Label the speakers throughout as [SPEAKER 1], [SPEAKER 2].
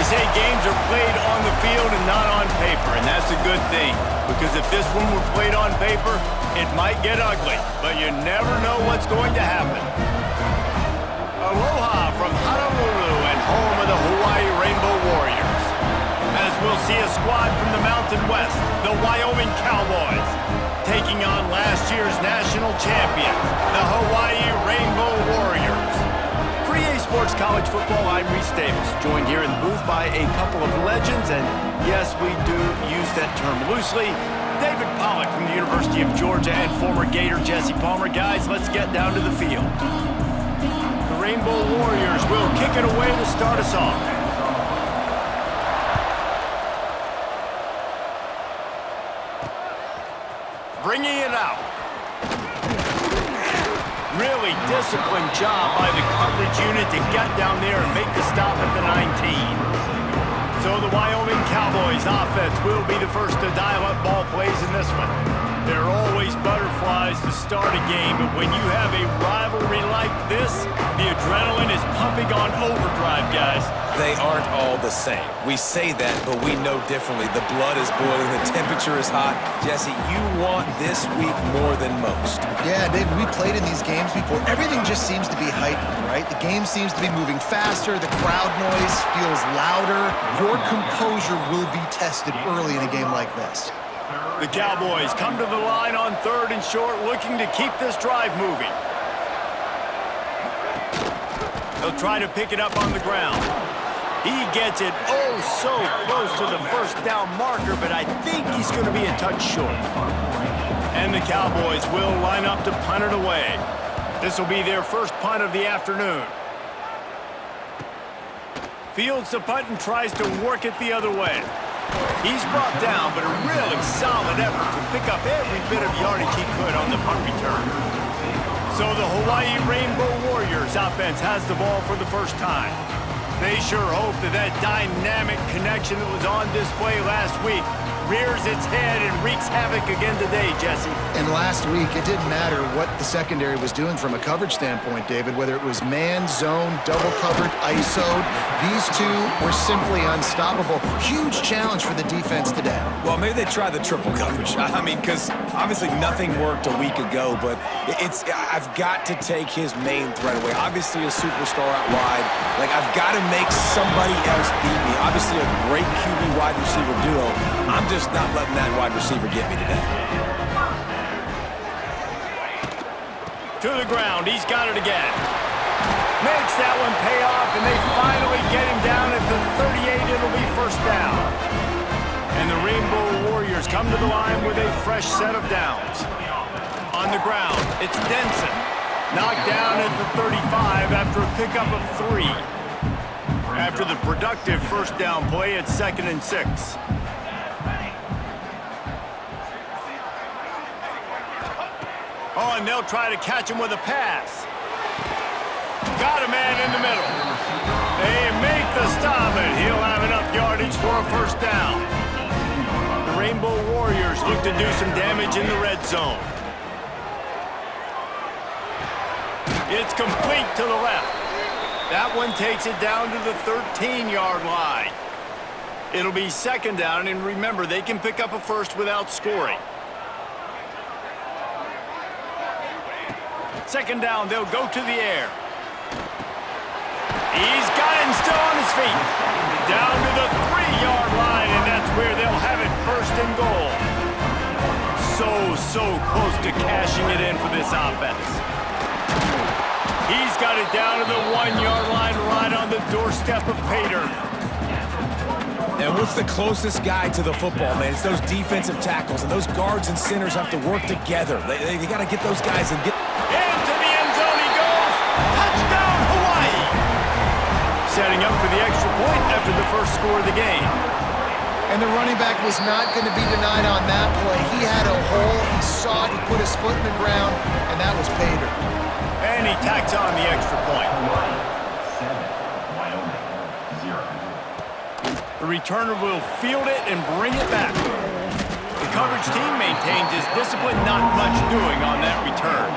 [SPEAKER 1] say games are played on the field and not on paper, and that's a good thing. Because if this one were played on paper, it might get ugly, but you never know what's going to happen. Aloha from Honolulu and home of the Hawaii Rainbow Warriors. As we'll see a squad from the Mountain West, the Wyoming Cowboys, taking on last year's national champions, the Hawaii Rainbow Warriors. For EA Sports College Football, I'm Reese Davis, joined here in the booth by a couple of legends, and yes, we do use that term loosely. David Pollack from the University of Georgia and former Gator Jesse Palmer. Guys, let's get down to the field. The Rainbow Warriors will kick it away to start us off. Bringing it out. Really disciplined job by the coverage unit to get down there and make the stop at the 19. So the Wyoming Cowboys offense will be the first to dial up ball plays in this one. There are always butterflies to start a game, but when you have a rivalry like this, the adrenaline is pumping on overdrive, guys.
[SPEAKER 2] They aren't all the same. We say that, but we know differently. The blood is boiling, the temperature is hot. Jesse, you want this week more than most.
[SPEAKER 3] Yeah, David, we played in these games before. Everything just seems to be heightened, right? The game seems to be moving faster. The crowd noise feels louder. Your composure will be tested early in a game like this.
[SPEAKER 1] The Cowboys come to the line on 3rd and short, looking to keep this drive moving. They'll try to pick it up on the ground. He gets it oh so close to the first down marker, but I think he's going to be a touch short. And the Cowboys will line up to punt it away. This will be their first punt of the afternoon. Fields the punt and tries to work it the other way. He's brought down, but a really solid effort to pick up every bit of yardage he could on the punt return. So the Hawaii Rainbow Warriors offense has the ball for the first time. They sure hope that that dynamic connection that was on display last week rears its head and wreaks havoc again today, Jesse.
[SPEAKER 3] And last week, it didn't matter what the secondary was doing from a coverage standpoint, David, whether it was man, zone, double covered, ISO'd. These two were simply unstoppable. Huge challenge for the defense today.
[SPEAKER 2] Well, maybe they try the triple coverage. I mean, because obviously nothing worked a week ago, but I've got to take his main threat away. Obviously a superstar out wide. Like, I've got to make somebody else beat me. Obviously a great QB wide receiver duo. I'm just not letting that wide receiver get me today.
[SPEAKER 1] To the ground, he's got it again. Makes that one pay off, and they finally get him down at the 38. It'll be first down. And the Rainbow Warriors come to the line with a fresh set of downs. On the ground, it's Denson. Knocked down at the 35 after a pickup of 3. After the productive first down play, it's 2nd and 6. Oh, and they'll try to catch him with a pass. Got a man in the middle. They make the stop, and he'll have enough yardage for a first down. The Rainbow Warriors look to do some damage in the red zone. It's complete to the left. That one takes it down to the 13-yard line. It'll be 2nd down, and remember, they can pick up a first without scoring. 2nd down, they'll go to the air. He's got him still on his feet. Down to the 3-yard line, and that's where they'll have it 1st and goal. So close to cashing it in for this offense. He's got it down to the 1-yard line right on the doorstep of Pater.
[SPEAKER 2] And what's the closest guy to the football, man? It's those defensive tackles, and those guards and centers have to work together. They got to get those guys and get...
[SPEAKER 1] Into the end zone he goes. Touchdown, Hawaii! Setting up for the extra point after the first score of the game.
[SPEAKER 3] And the running back was not going to be denied on that play. He had a hole, he saw it, he put his foot in the ground, and that was Pater.
[SPEAKER 1] And he tacks on the extra point. The returner will field it and bring it back. The coverage team maintains his discipline, not much doing on that return.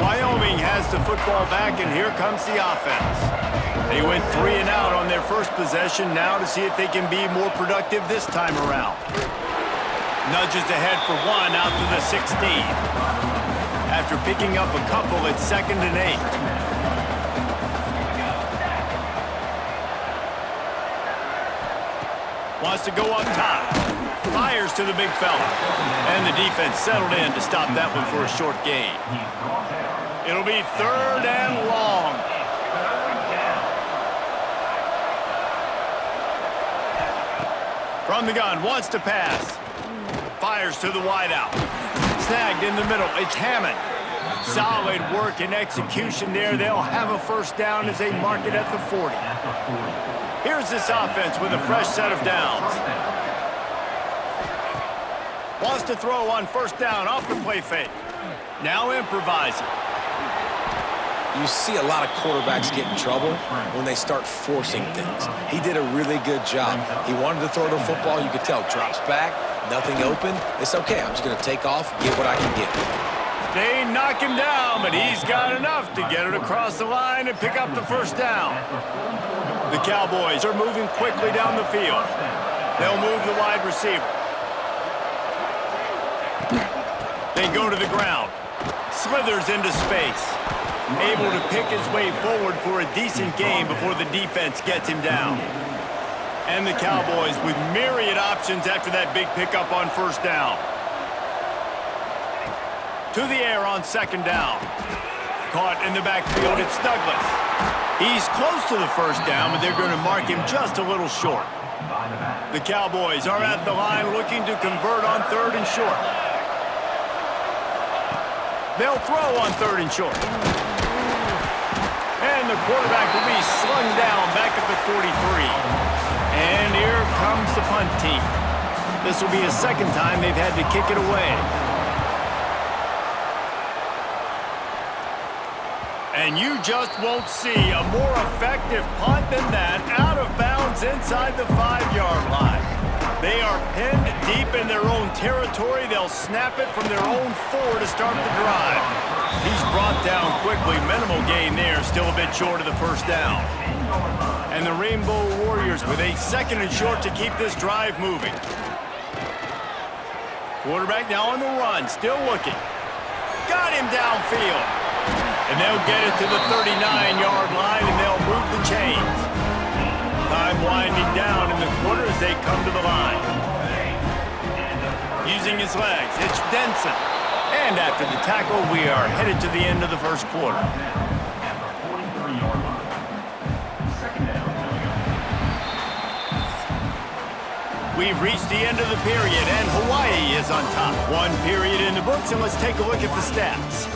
[SPEAKER 1] Wyoming has the football back, and here comes the offense. They went 3 and out on their first possession, now to see if they can be more productive this time around. Nudges ahead for 1 out to the 16. After picking up a couple, it's 2nd and 8. Wants to go up top. Fires to the big fella. And the defense settled in to stop that one for a short gain. It'll be 3rd and long. From the gun, wants to pass. Fires to the wideout. Snagged in the middle. It's Hammond. Solid work and execution there. They'll have a first down as they mark it at the 40. Here's this offense with a fresh set of downs. Wants to throw on first down off the play fake. Now improvising.
[SPEAKER 2] You see a lot of quarterbacks get in trouble when they start forcing things. He did a really good job. He wanted to throw the football. You could tell. Drops back. Nothing open. It's okay. I'm just going to take off, get what I can get.
[SPEAKER 1] They knock him down, but he's got enough to get it across the line and pick up the first down. The Cowboys are moving quickly down the field. They'll move the wide receiver. They go to the ground. Slithers into space. Able to pick his way forward for a decent game before the defense gets him down. And the Cowboys with myriad options after that big pickup on first down. To the air on 2nd down. Caught in the backfield, it's Douglas. He's close to the first down, but they're going to mark him just a little short. The Cowboys are at the line looking to convert on 3rd and short. They'll throw on 3rd and short. And the quarterback will be slung down back at the 43. And here comes the punt team. This will be a 2nd time they've had to kick it away. And you just won't see a more effective punt than that, out of bounds inside the 5-yard line. They are pinned deep in their own territory. They'll snap it from their own 4 to start the drive. He's brought down quickly. Minimal gain there, still a bit short of the first down. And the Rainbow Warriors with a 2nd and short to keep this drive moving. Quarterback now on the run, still looking. Got him downfield. And they'll get it to the 39-yard line, and they'll move the chains. Time winding down in the quarter as they come to the line. Using his legs, it's Denson. And after the tackle, we are headed to the end of the first quarter. We've reached the end of the period, and Hawaii is on top. 1 period in the books, and let's take a look at the stats.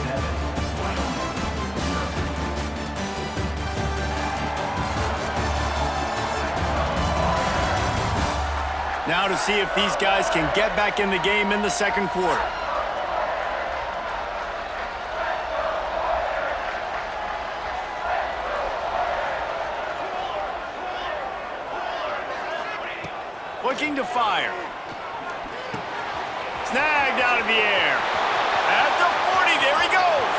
[SPEAKER 1] Now to see if these guys can get back in the game in the 2nd quarter. Looking to fire. Snagged out of the air. At the 40, there he goes.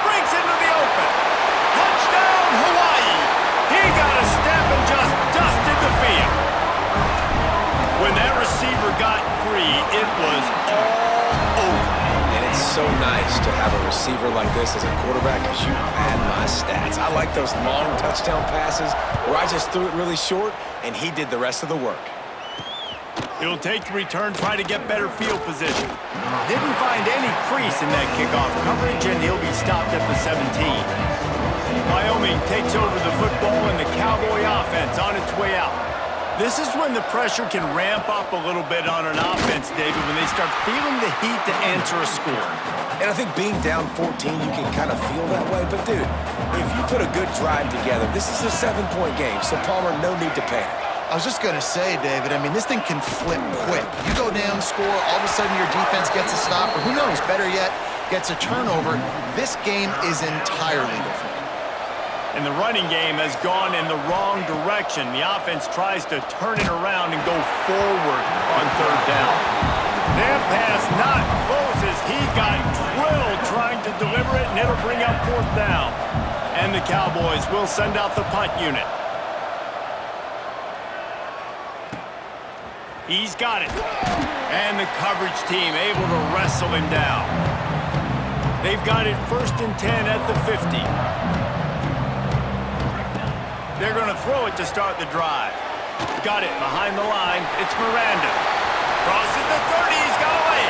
[SPEAKER 1] Breaks into the open. Touchdown, Hawaii. He got a step and just dusted the field. When that receiver got free, it was all over.
[SPEAKER 2] And it's so nice to have a receiver like this as a quarterback because you pad my stats. I like those long touchdown passes where I just threw it really short and he did the rest of the work.
[SPEAKER 1] He'll take the return, try to get better field position. Didn't find any crease in that kickoff coverage, and he'll be stopped at the 17. Wyoming takes over the football, and the Cowboy offense on its way out. This is when the pressure can ramp up a little bit on an offense, David, when they start feeling the heat to answer a score.
[SPEAKER 2] And I think being down 14, you can kind of feel that way. But, dude, if you put a good drive together, this is a 7-point game, so Palmer, no need to panic.
[SPEAKER 3] I was just going to say, David, I mean, this thing can flip quick. You go down, score, all of a sudden your defense gets a stop, or who knows, better yet, gets a turnover. This game is entirely different.
[SPEAKER 1] And the running game has gone in the wrong direction. The offense tries to turn it around and go forward on 3rd down. That pass not close as he got drilled trying to deliver it, and it'll And the Cowboys will send out the punt unit. He's got it. And the coverage team able to wrestle him down. They've got it 1st and 10 at the 50. They're going to throw it to start the drive. Got it behind the line. It's Miranda. Crosses the 30. He's got away.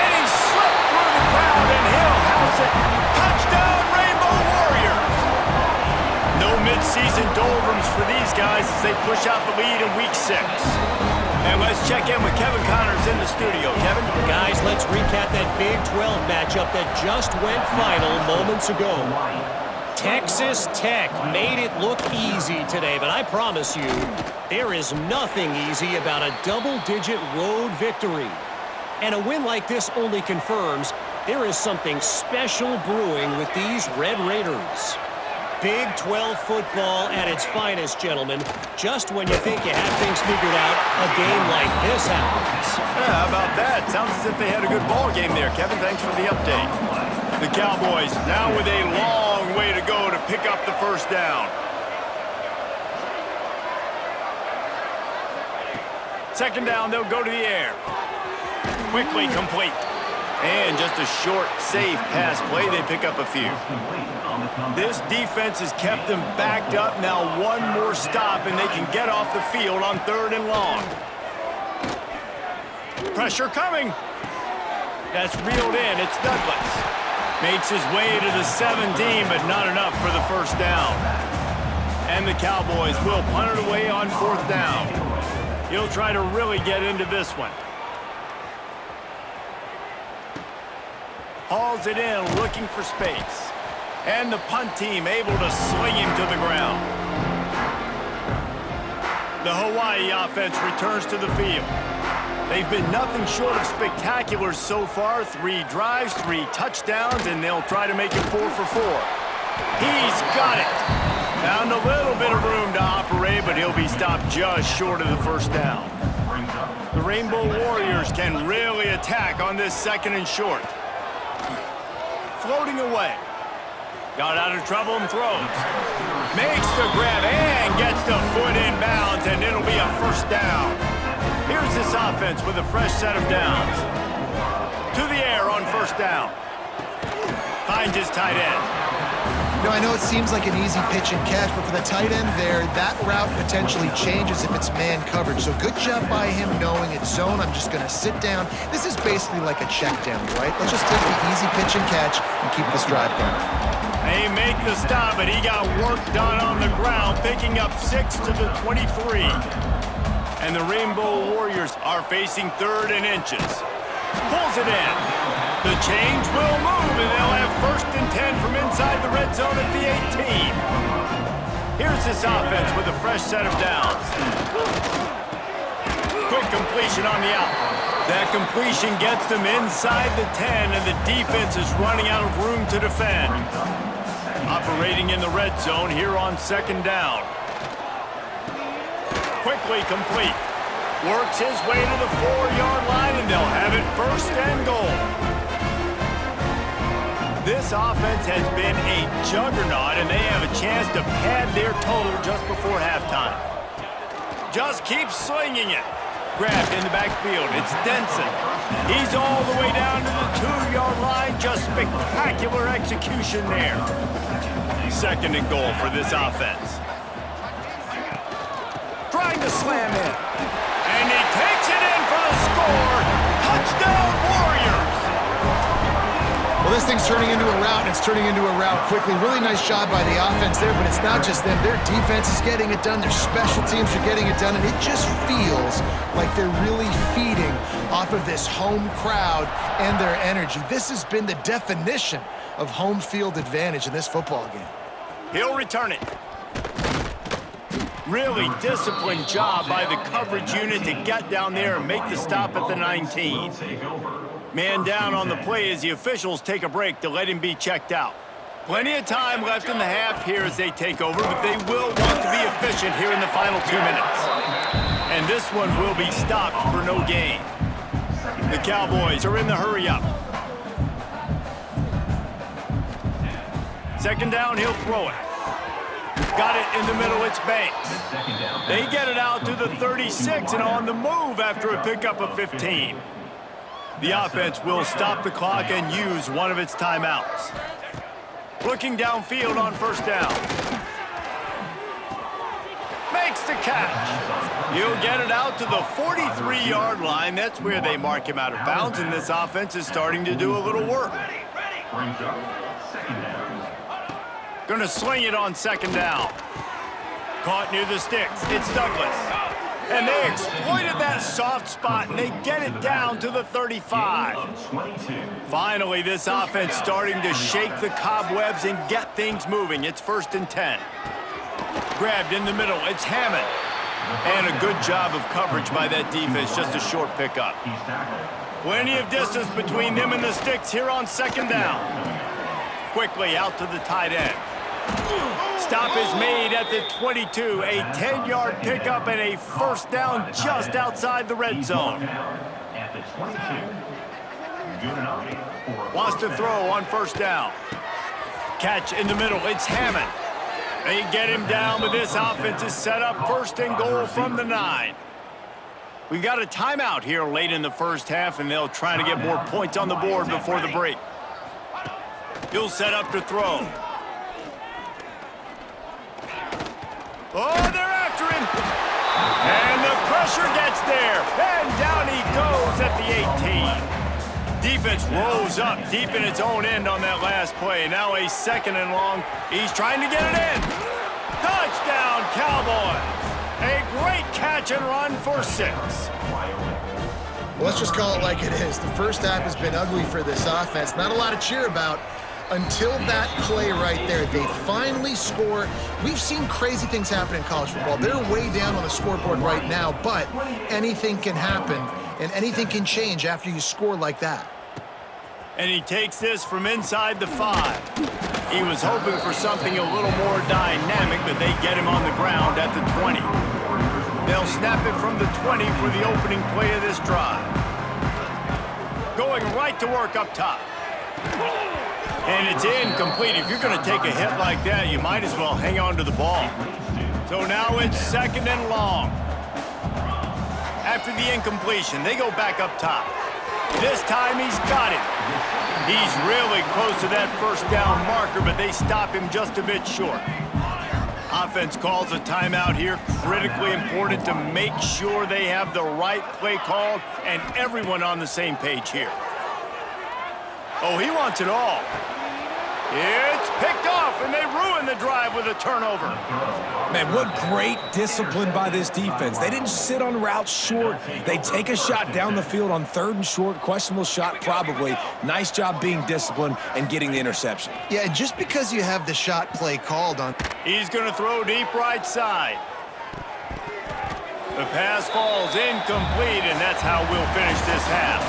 [SPEAKER 1] And he slipped through the crowd, and he'll house it. Touchdown, Rainbow Warriors. No midseason doldrums for these guys as they push out the lead in Week 6. And let's check in with Kevin Connors in the studio. Kevin?
[SPEAKER 4] Guys, let's recap that Big 12 matchup that just went final moments ago. Texas Tech made it look easy today, but I promise you, there is nothing easy about a double-digit road victory. And a win like this only confirms there is something special brewing with these Red Raiders. Big 12 football at its finest, gentlemen. Just when you think you have things figured out, a game like this happens.
[SPEAKER 1] Yeah, how about that? Sounds as if they had a good ball game there, Kevin. Thanks for the update. The Cowboys now with a long way to go to pick up the first down. Second down, they'll go to the air. Quickly complete. And just a short, safe pass play. They pick up a few. This defense has kept them backed up. Now one more stop, and they can get off the field on 3rd and long. Pressure coming. That's reeled in. It's Douglas. Makes his way to the 17, but not enough for the first down. And the Cowboys will punt it away on 4th down. He'll try to really get into this one. Hauls it in, looking for space. And the punt team able to sling him to the ground. The Hawaii offense returns to the field. They've been nothing short of spectacular so far. 3 drives, 3 touchdowns, and they'll try to make it 4 for 4. He's got it. Found a little bit of room to operate, but he'll be stopped just short of the first down. The Rainbow Warriors can really attack on this 2nd and short. Floating away. Got out of trouble and throws. Makes the grab and gets the foot in bounds, and it'll be a first down. Here's this offense with a fresh set of downs. To the air on 1st down. Finds his tight end.
[SPEAKER 3] You know, I know it seems like an easy pitch and catch, but for the tight end there, that route potentially changes if it's man coverage. So good job by him knowing it's zone. I'm just going to sit down. This is basically like a check down, right? Let's just take the easy pitch and catch and keep this drive going.
[SPEAKER 1] They make the stop, but he got work done on the ground, picking up 6 to the 23. And the Rainbow Warriors are facing 3rd and inches. Pulls it in. The chains will move, and they'll have 1st and 10 from inside the red zone at the 18. Here's this offense with a fresh set of downs. Quick completion on the out. That completion gets them inside the 10, and the defense is running out of room to defend. Operating in the red zone here on 2nd down. Quickly complete. Works his way to the 4-yard line, and they'll have it 1st and goal. This offense has been a juggernaut, and they have a chance to pad their total just before halftime. Just keep slinging it. Grabbed in the backfield. It's Denson. He's all the way down to the 2-yard line. Just spectacular execution there. 2nd and goal for this offense. Trying to slam in. And he takes it in for the score. Touchdown, Warriors!
[SPEAKER 3] Well, this thing's turning into a route, and it's turning into a route quickly. Really nice job by the offense there, but it's not just them. Their defense is getting it done. Their special teams are getting it done, and it just feels like they're really feeding off of this home crowd and their energy. This has been the definition of home field advantage in this football game.
[SPEAKER 1] He'll return it. Really disciplined job by the coverage unit to get down there and make the stop at the 19. Man down on the play as the officials take a break to let him be checked out. Plenty of time left in the half here as they take over, but they will want to be efficient here in the final 2 minutes. And this one will be stopped for no gain. The Cowboys are in the hurry-up. Second down, he'll throw it. Got it in the middle, it's Banks. They get it out to the 36 and on the move after a pickup of 15. The offense will stop the clock and use one of its timeouts. Looking downfield on first down. Makes the catch. He'll get it out to the 43-yard line. That's where they mark him out of bounds, and this offense is starting to do a little work. Gonna sling it on second down. Caught near the sticks. It's Douglas. And they exploited that soft spot, and they get it down to the 35. Finally, this offense starting to shake the cobwebs and get things moving. It's 1st and 10. Grabbed in the middle. It's Hammond. And a good job of coverage by that defense. Just a short pickup. Plenty of distance between them and the sticks here on second down. Quickly out to the tight end. Stop is made at the 22. A 10-yard pickup and a first down just outside the red zone. Wants to throw on first down. Catch in the middle. It's Hammond. They get him down, but this offense is set up 1st and goal from the 9. We got a timeout here late in the first half, and they'll try to get more points on the board before the break. He'll set up to throw. Oh, they're after him. And the pressure gets there. And down he goes at the 18. Defense rolls up deep in its own end on that last play. Now a 2nd and long. He's trying to get it in. Touchdown, Cowboys. A great catch and run for 6.
[SPEAKER 3] Well, let's just call it like it is. The first half has been ugly for this offense. Not a lot to cheer about until that play right there. They finally score. We've seen crazy things happen in college football. They're way down on the scoreboard right now, but anything can happen, and anything can change after you score like that.
[SPEAKER 1] And he takes this from inside the 5. He was hoping for something a little more dynamic, but they get him on the ground at the 20. They'll snap it from the 20 for the opening play of this drive. Going right to work up top. And it's incomplete. If you're going to take a hit like that, you might as well hang on to the ball. So now it's 2nd and long. After the incompletion, they go back up top. This time he's got it. He's really close to that first down marker, but they stop him just a bit short. Offense calls a timeout here. Critically important to make sure they have the right play called and everyone on the same page here. Oh, he wants it all. It's picked off, and they ruin the drive with a turnover.
[SPEAKER 2] Man, what great discipline by this defense. They didn't sit on routes short. They take a shot down the field on 3rd and short. Questionable shot, probably. Nice job being disciplined and getting the interception.
[SPEAKER 3] Yeah, just because you have the shot play called on...
[SPEAKER 1] He's going to throw deep right side. The pass falls incomplete, and that's how we'll finish this half.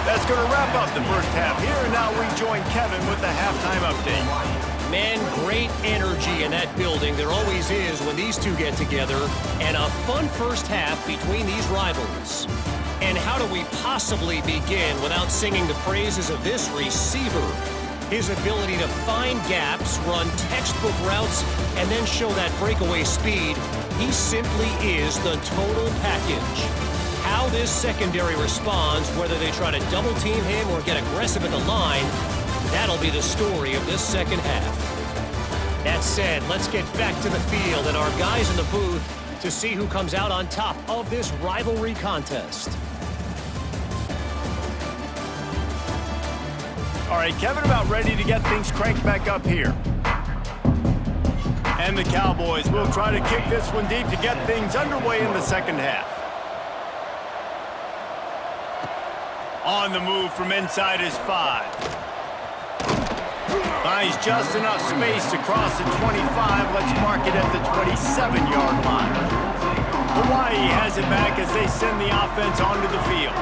[SPEAKER 1] That's going to wrap up the first half here, and now we join Kevin with the halftime update.
[SPEAKER 4] Man, great energy in that building. There always is when these two get together, and a fun first half between these rivals. And how do we possibly begin without singing the praises of this receiver? His ability to find gaps, run textbook routes, and then show that breakaway speed. He simply is the total package. How this secondary responds, whether they try to double team him or get aggressive at the line, that'll be the story of this second half. That said, let's get back to the field and our guys in the booth to see who comes out on top of this rivalry contest.
[SPEAKER 1] All right, Kevin about ready to get things cranked back up here. And the Cowboys will try to kick this one deep to get things underway in the second half. On the move from inside his 5. Finds just enough space to cross the 25. Let's mark it at the 27-yard line. Hawaii has it back as they send the offense onto the field.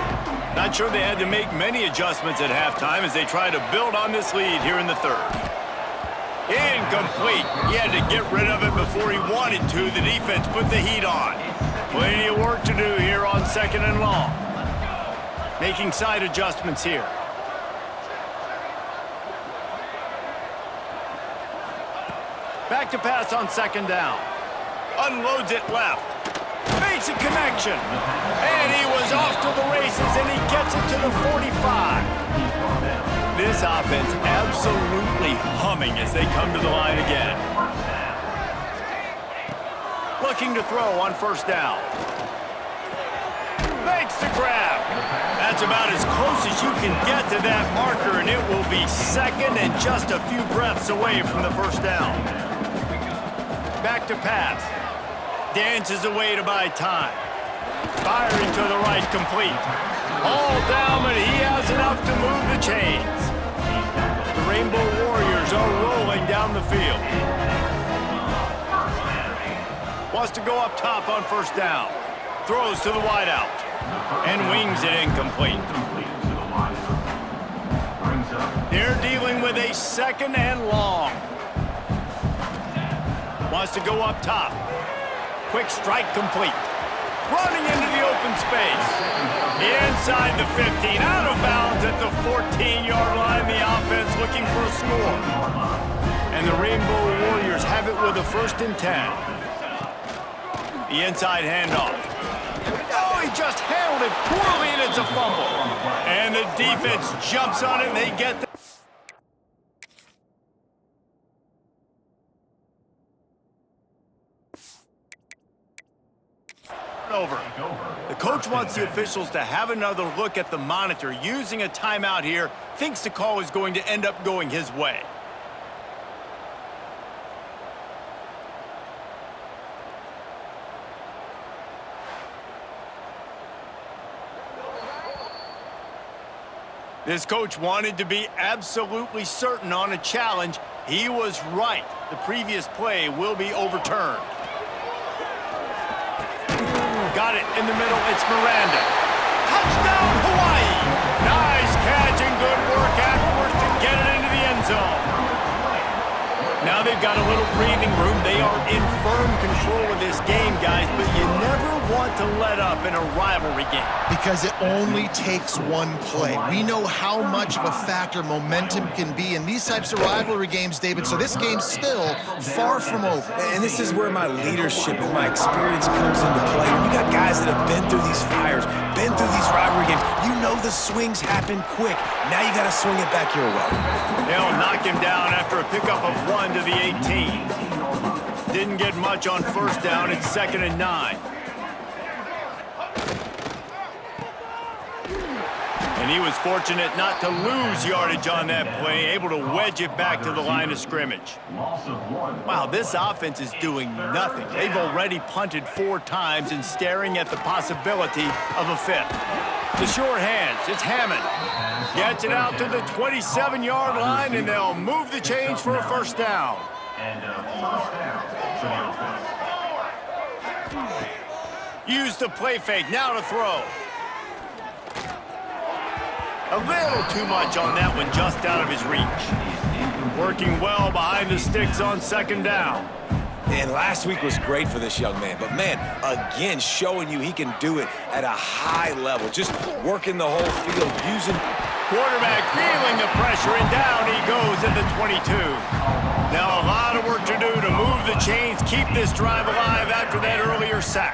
[SPEAKER 1] Not sure they had to make many adjustments at halftime as they try to build on this lead here in the 3rd. Incomplete. He had to get rid of it before he wanted to. The defense put the heat on. Plenty of work to do here on 2nd and long. Making side adjustments here. Back to pass on second down. Unloads it left. Makes a connection. And he was off to the races, and he gets it to the 45. This offense absolutely humming as they come to the line again. Looking to throw on first down. Makes the grab. That's about as close as you can get to that marker, and it will be second and just a few breaths away from the first down. Back to pass. Dances away to buy time. Firing to the right, complete. All down, but he has enough to move the chains. The Rainbow Warriors are rolling down the field. Wants to go up top on first down. Throws to the wideout. And wings it incomplete. They're dealing with a second and long. Wants to go up top. Quick strike complete. Running into the open space. Inside the 15. Out of bounds at the 14-yard line. The offense looking for a score. And the Rainbow Warriors have it with a 1st and 10. The inside handoff. Oh, he just handled it poorly, and it's a fumble. And the defense jumps on it, and they get the over. The coach wants the officials to have another look at the monitor. Using a timeout here, thinks the call is going to end up going his way. This coach wanted to be absolutely certain on a challenge. He was right. The previous play will be overturned. Got it in the middle. It's Miranda. Touchdown, Hawaii! Nice catch and good work afterwards to get it into the end zone. Now they've got a little breathing room. They are in firm control of this game, guys, but you never want to let up in a rivalry game.
[SPEAKER 3] Because it only takes one play. We know how much of a factor momentum can be in these types of rivalry games, David, so this game's still far from over.
[SPEAKER 2] And this is where my leadership and my experience comes into play. When you got guys that have been through these fires, been through these rivalry games, you know the swings happen quick. Now you got to swing it back your way.
[SPEAKER 1] They'll knock him down after a pickup of 1 to the 18. Didn't get much on first down. It's 2nd and 9. And he was fortunate not to lose yardage on that play, able to wedge it back to the line of scrimmage. Wow, this offense is doing nothing. They've already punted 4 times and staring at the possibility of a 5th. The short hands, it's Hammond. Gets it out to the 27-yard line, and they'll move the chains for a first down. Use the play fake, now to throw. A little too much on that one, just out of his reach. Working well behind the sticks on second down.
[SPEAKER 2] And last week was great for this young man. But, man, again, showing you he can do it at a high level. Just working the whole field, using...
[SPEAKER 1] Quarterback feeling the pressure, and down he goes at the 22. Now a lot of work to do to move the chains, keep this drive alive after that earlier sack.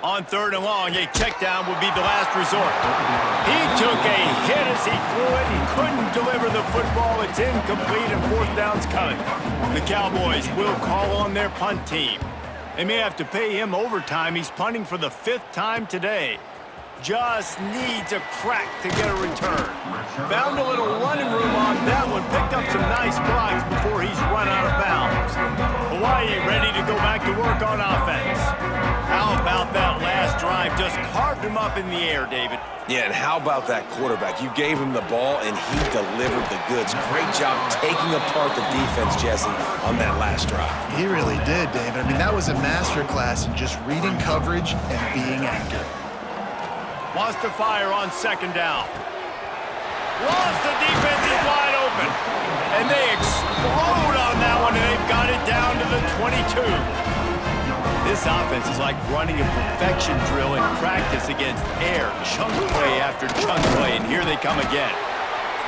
[SPEAKER 1] On 3rd and long, a check down would be the last resort. He took a hit as he threw it and couldn't deliver the football. It's incomplete and 4th down's coming. The Cowboys will call on their punt team. They may have to pay him overtime. He's punting for the 5th time today. Just needs a crack to get a return. Found a little running room on that one. Picked up some nice blocks before he's run out of bounds. Hawaii ready to go back to work on offense. How about that last drive? Just carved him up in the air, David.
[SPEAKER 2] Yeah, and how about that quarterback? You gave him the ball, and he delivered the goods. Great job taking apart the defense, Jesse, on that last drive.
[SPEAKER 3] He really did, David. I mean, that was a masterclass in just reading coverage and being accurate.
[SPEAKER 1] Wants to fire on second down. Lost, the defense is wide open. And they explode on that one, and they've got it down to the 22. This offense is like running a perfection drill in practice against air. Chunk play after chunk play, and here they come again.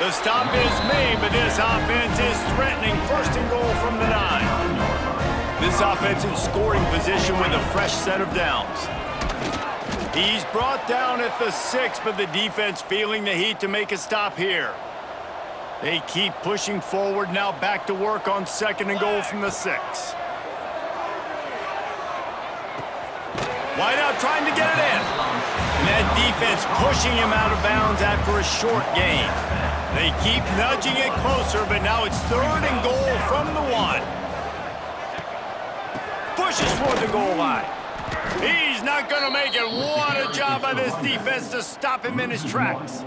[SPEAKER 1] The stop is made, but this offense is threatening first and goal from the 9. This offense in scoring position with a fresh set of downs. He's brought down at the 6, but the defense feeling the heat to make a stop here. They keep pushing forward, now back to work on second and goal from the 6. Wide out trying to get it in. And that defense pushing him out of bounds after a short gain. They keep nudging it closer, but now it's third and goal from the 1. Pushes toward the goal line. He's not going to make it. What a job by this defense to stop him in his tracks.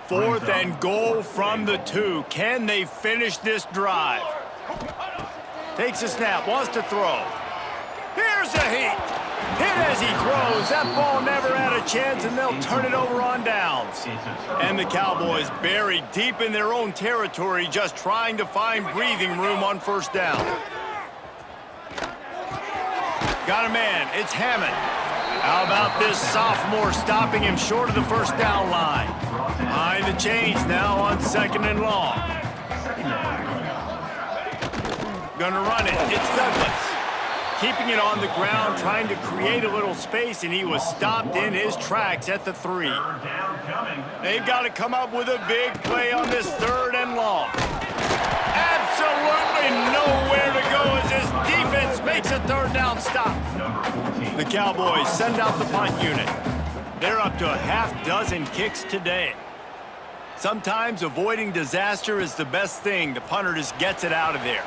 [SPEAKER 1] Fourth and goal from the 2. Can they finish this drive? Takes a snap, wants to throw. Here's the heat. Hit as he throws. That ball never had a chance, and they'll turn it over on downs. And the Cowboys buried deep in their own territory, just trying to find breathing room on first down. Got a man. It's Hammond. How about this sophomore stopping him short of the first down line? Behind the chains now on second and long. Gonna run it. It's Douglas. Keeping it on the ground, trying to create a little space, and he was stopped in his tracks at the 3. They've got to come up with a big play on this third and long. Absolutely nowhere to go as this defense makes a third down stop. The Cowboys send out the punt unit. They're up to a half-dozen kicks today. Sometimes avoiding disaster is the best thing. The punter just gets it out of there.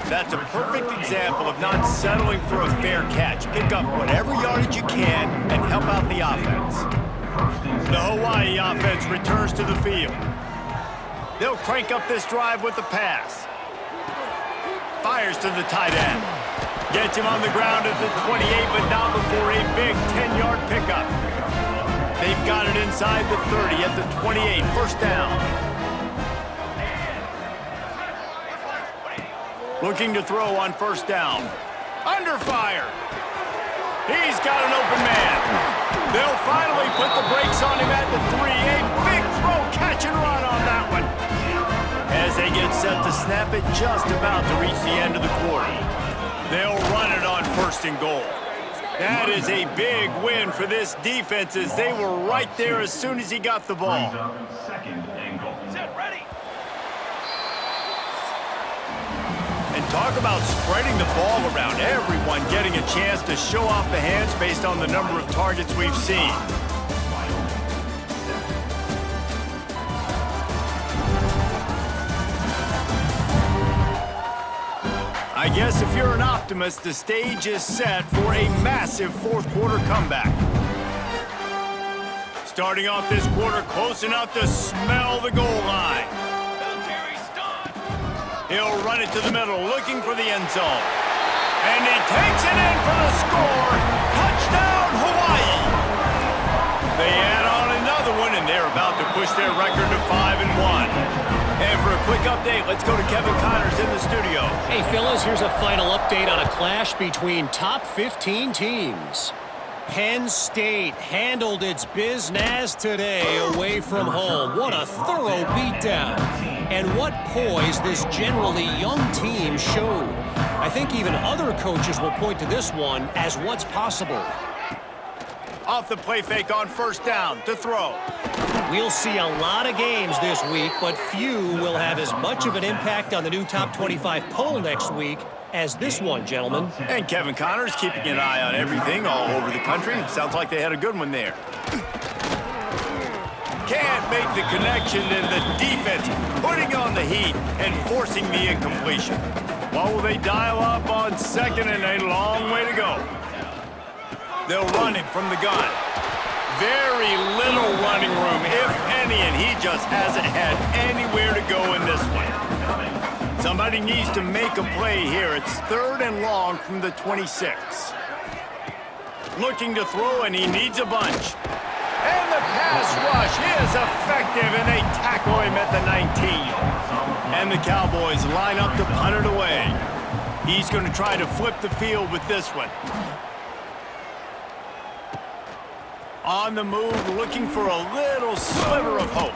[SPEAKER 1] That's a perfect example of not settling for a fair catch. Pick up whatever yardage you can and help out the offense. The Hawaii offense returns to the field. They'll crank up this drive with the pass. Fires to the tight end. Gets him on the ground at the 28, but not before a big 10-yard pickup. They've got it inside the 30 at the 28, first down. Looking to throw on first down. Under fire. He's got an open man. They'll finally put the brakes on him at the 3. A big throw, catch and run on that one. As they get set to snap it, just about to reach the end of the quarter. They'll run it on first and goal. That is a big win for this defense as they were right there as soon as he got the ball. And talk about spreading the ball around. Everyone getting a chance to show off the hands based on the number of targets we've seen. I guess if you're an optimist, the stage is set for a massive fourth quarter comeback. Starting off this quarter close enough to smell the goal line. He'll run it to the middle, looking for the end zone. And he takes it in for the score. Touchdown, Hawaii! They add on another one, and they're about to push their record to 5-1. And for a quick update, let's go to Kevin Connors in the studio.
[SPEAKER 4] Hey, fellas, here's a final update on a clash between top 15 teams. Penn State handled its business today away from home. What a thorough beatdown. And what poise this generally young team showed. I think even other coaches will point to this one as what's possible.
[SPEAKER 1] Off the play fake on first down to throw.
[SPEAKER 4] We'll see a lot of games this week, but few will have as much of an impact on the new top 25 poll next week as this one, gentlemen.
[SPEAKER 1] And Kevin Connors keeping an eye on everything all over the country. Sounds like they had a good one there. Can't make the connection, and the defense putting on the heat and forcing the incompletion. What will they dial up on second, and a long way to go? They'll run it from the gun. Very little running room, if any, and he just hasn't had anywhere to go in this one. Somebody needs to make a play here. It's third and long from the 26. Looking to throw, and he needs a bunch. And the pass rush is effective, and they tackle him at the 19. And the Cowboys line up to punt it away. He's going to try to flip the field with this one. On the move, looking for a little sliver of hope.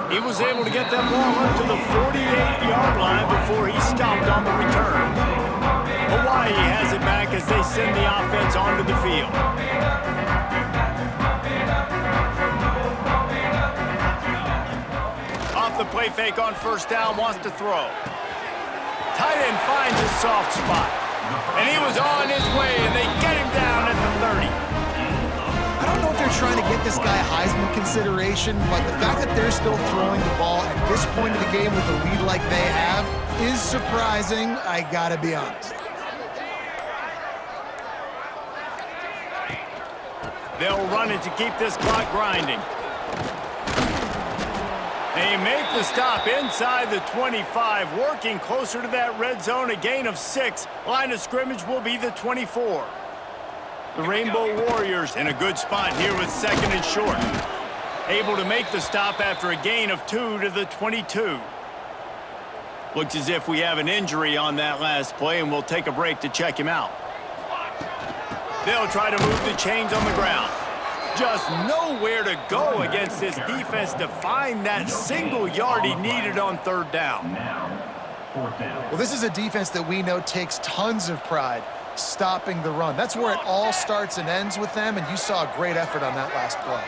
[SPEAKER 1] He was able to get that ball up to the 48-yard line before he stopped on the return. Hawaii has it back as they send the offense onto the field. Off the play fake on first down, wants to throw. Tight end finds a soft spot. And he was on his way, and they get him down at the 30.
[SPEAKER 3] I don't know if they're trying to get this guy Heisman consideration, but the fact that they're still throwing the ball at this point of the game with a lead like they have is surprising, I gotta be honest.
[SPEAKER 1] They'll run it to keep this clock grinding. They make the stop inside the 25, working closer to that red zone, a gain of 6. Line of scrimmage will be the 24. The Rainbow Warriors in a good spot here with second and short. Able to make the stop after a gain of 2 to the 22. Looks as if we have an injury on that last play, and we'll take a break to check him out. They'll try to move the chains on the ground. Just nowhere to go against this defense to find that single yard he needed on third down.
[SPEAKER 3] Well, this is a defense that we know takes tons of pride stopping the run. That's where it all starts and ends with them, and you saw a great effort on that last play.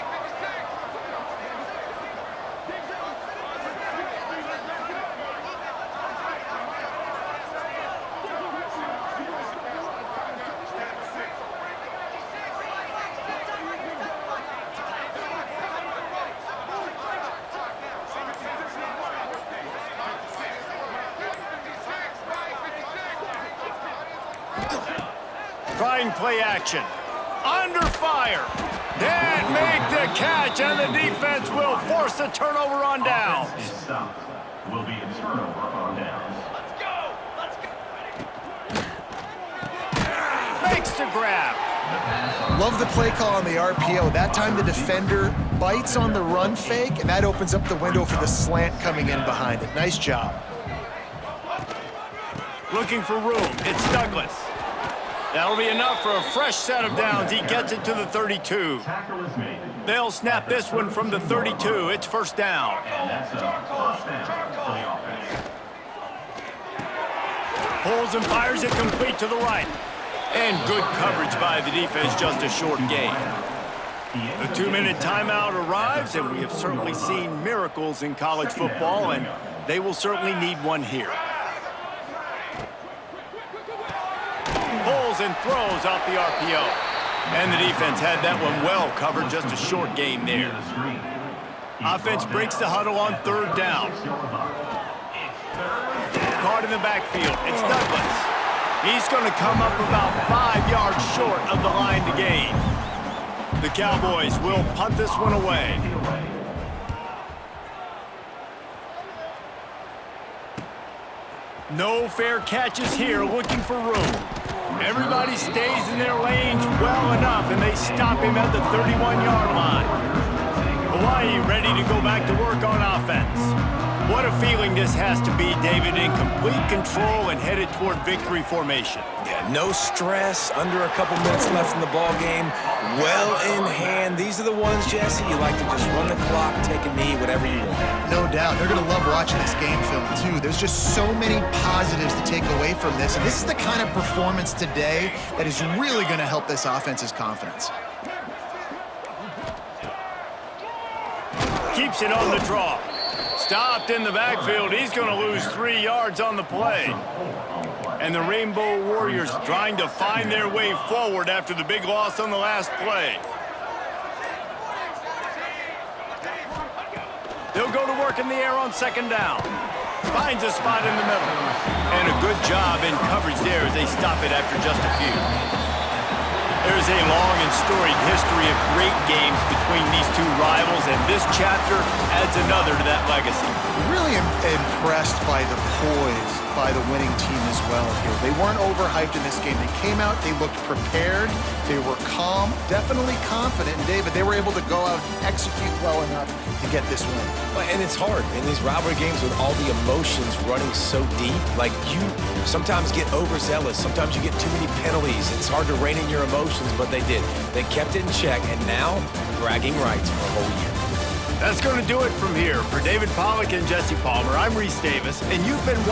[SPEAKER 1] Trying play action. Under fire. Then make the catch, and the defense will force a turnover on downs.
[SPEAKER 5] Will be a turnover on downs.
[SPEAKER 1] Makes the grab.
[SPEAKER 3] Love the play call on the RPO. That time the defender bites on the run fake, and that opens up the window for the slant coming in behind it. Nice job.
[SPEAKER 1] Looking for room. It's Douglas. That'll be enough for a fresh set of downs. He gets it to the 32.
[SPEAKER 5] Tackle is made.
[SPEAKER 1] They'll snap this one from the 32. It's first down.
[SPEAKER 5] And that's a first down for the offense.
[SPEAKER 1] Pulls and fires it complete to the right. And good coverage by the defense, just a short gain. The 2-minute timeout arrives, and we have certainly seen miracles in college football, and they will certainly need one here. Pulls and throws off the RPO. And the defense had that one well covered, just a short gain there. Offense breaks the huddle on third down. Caught in the backfield. It's Douglas. He's going to come up about 5 yards short of the line to gain. The Cowboys will punt this one away. No fair catches here, looking for room. Everybody stays in their lanes well enough, and they stop him at the 31-yard line. Hawaii ready to go back to work on offense. What a feeling this has to be, David, in complete control and headed toward victory formation.
[SPEAKER 2] Yeah, no stress, under a couple minutes left in the ball game, well in hand. These are the ones, Jesse, you like to just run the clock, take a knee, whatever you want.
[SPEAKER 3] No doubt. They're going to love watching this game film, too. There's just so many positives to take away from this, and this is the kind of performance today that is really going to help this offense's confidence.
[SPEAKER 1] Keeps it on the draw. Stopped in the backfield. He's going to lose 3 yards on the play. And the Rainbow Warriors trying to find their way forward after the big loss on the last play. They'll go to work in the air on second down. Finds a spot in the middle. And a good job in coverage there as they stop it after just a few. There's a long and storied history of great games between these two rivals, and this chapter adds another to that legacy.
[SPEAKER 3] Really impressed by the poise by the winning team as well here. They weren't overhyped in this game. They came out, they looked prepared, they were calm, definitely confident, and David, they were able to go out and execute well enough to get this win.
[SPEAKER 2] And it's hard in these rivalry games with all the emotions running so deep. Like, you sometimes get overzealous. Sometimes you get too many penalties. It's hard to rein in your emotions, but they did. They kept it in check, and now bragging rights for a whole year.
[SPEAKER 1] That's going to do it from here. For David Pollack and Jesse Palmer, I'm Reese Davis, and you've been